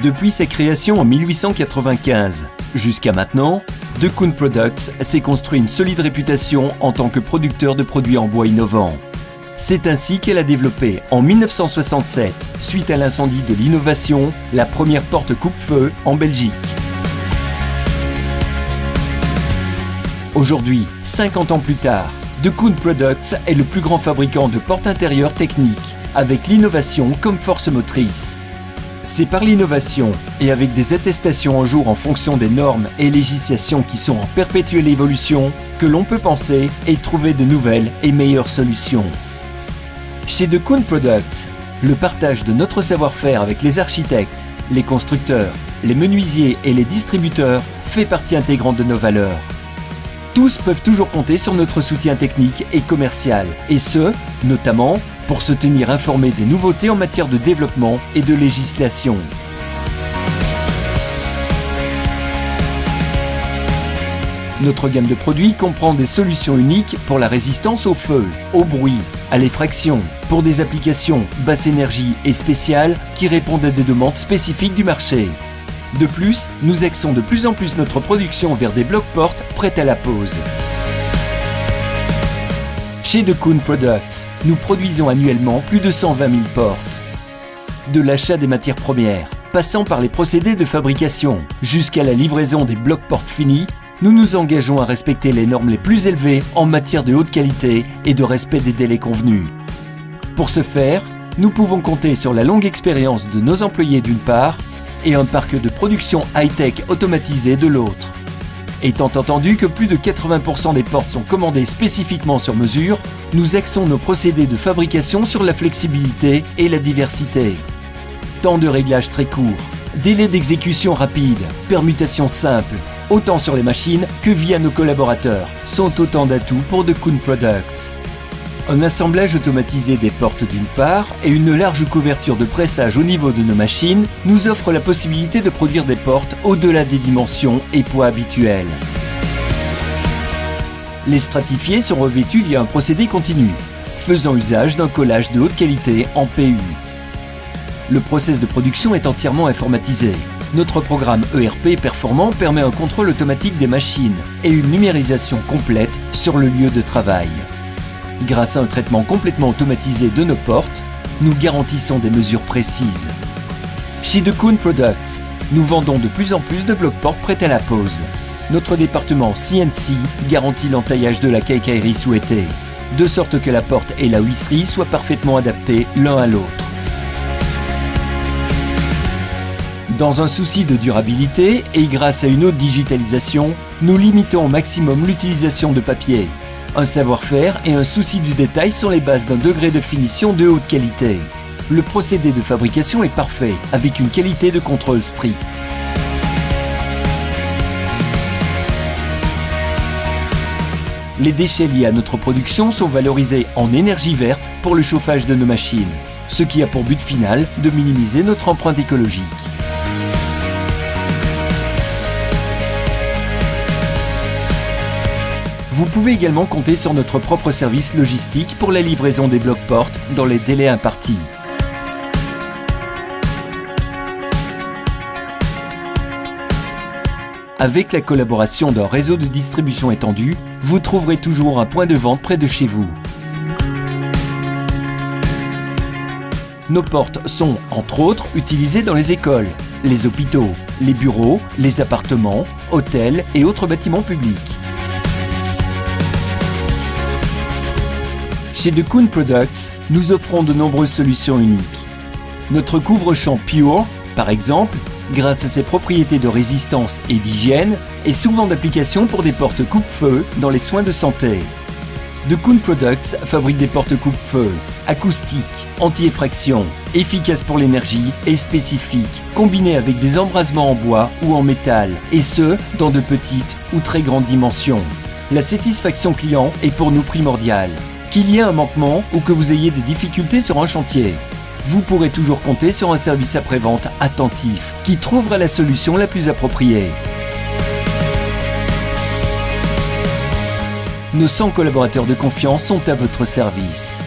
Depuis sa création en 1895 jusqu'à maintenant, DeKoon Products s'est construit une solide réputation en tant que producteur de produits en bois innovants. C'est ainsi qu'elle a développé en 1967, suite à l'incendie de l'Innovation, la première porte coupe-feu en Belgique. Aujourd'hui, 50 ans plus tard, DeKoon Products est le plus grand fabricant de portes intérieures techniques, avec l'innovation comme force motrice. C'est par l'innovation et avec des attestations en jour en fonction des normes et législations qui sont en perpétuelle évolution que l'on peut penser et trouver de nouvelles et meilleures solutions. Chez DeKoon Products, le partage de notre savoir-faire avec les architectes, les constructeurs, les menuisiers et les distributeurs fait partie intégrante de nos valeurs. Tous peuvent toujours compter sur notre soutien technique et commercial, et ce, notamment, pour se tenir informés des nouveautés en matière de développement et de législation. Notre gamme de produits comprend des solutions uniques pour la résistance au feu, au bruit, à l'effraction, pour des applications basse énergie et spéciales qui répondent à des demandes spécifiques du marché. De plus, nous axons de plus en plus notre production vers des blocs-portes prêts à la pose. Chez DeKoon Products, nous produisons annuellement plus de 120 000 portes. De l'achat des matières premières, passant par les procédés de fabrication, jusqu'à la livraison des blocs-portes finis, nous nous engageons à respecter les normes les plus élevées en matière de haute qualité et de respect des délais convenus. Pour ce faire, nous pouvons compter sur la longue expérience de nos employés d'une part et un parc de production high-tech automatisé de l'autre. Étant entendu que plus de 80% des portes sont commandées spécifiquement sur mesure, nous axons nos procédés de fabrication sur la flexibilité et la diversité. Temps de réglage très court, délai d'exécution rapide, permutations simples, autant sur les machines que via nos collaborateurs, sont autant d'atouts pour DeKoon Products. Un assemblage automatisé des portes d'une part et une large couverture de pressage au niveau de nos machines nous offrent la possibilité de produire des portes au-delà des dimensions et poids habituels. Les stratifiés sont revêtus via un procédé continu, faisant usage d'un collage de haute qualité en PU. Le process de production est entièrement informatisé. Notre programme ERP performant permet un contrôle automatique des machines et une numérisation complète sur le lieu de travail. Grâce à un traitement complètement automatisé de nos portes, nous garantissons des mesures précises. Chez DeKoon Products, nous vendons de plus en plus de blocs-portes prêts à la pose. Notre département CNC garantit l'entaillage de la quincaillerie souhaitée, de sorte que la porte et la huisserie soient parfaitement adaptées l'un à l'autre. Dans un souci de durabilité et grâce à une haute digitalisation, nous limitons au maximum l'utilisation de papier. Un savoir-faire et un souci du détail sont les bases d'un degré de finition de haute qualité. Le procédé de fabrication est parfait, avec une qualité de contrôle stricte. Les déchets liés à notre production sont valorisés en énergie verte pour le chauffage de nos machines, ce qui a pour but final de minimiser notre empreinte écologique. Vous pouvez également compter sur notre propre service logistique pour la livraison des blocs-portes dans les délais impartis. Avec la collaboration d'un réseau de distribution étendu, vous trouverez toujours un point de vente près de chez vous. Nos portes sont, entre autres, utilisées dans les écoles, les hôpitaux, les bureaux, les appartements, hôtels et autres bâtiments publics. Chez DeKoon Products, nous offrons de nombreuses solutions uniques. Notre couvre-champ Pure, par exemple, grâce à ses propriétés de résistance et d'hygiène, est souvent d'application pour des portes coupe-feu dans les soins de santé. DeKoon Products fabrique des portes coupe-feu, acoustiques, anti-effraction, efficaces pour l'énergie et spécifiques, combinées avec des embrasements en bois ou en métal, et ce, dans de petites ou très grandes dimensions. La satisfaction client est pour nous primordiale. Qu'il y ait un manquement ou que vous ayez des difficultés sur un chantier, vous pourrez toujours compter sur un service après-vente attentif qui trouvera la solution la plus appropriée. Nos 100 collaborateurs de confiance sont à votre service.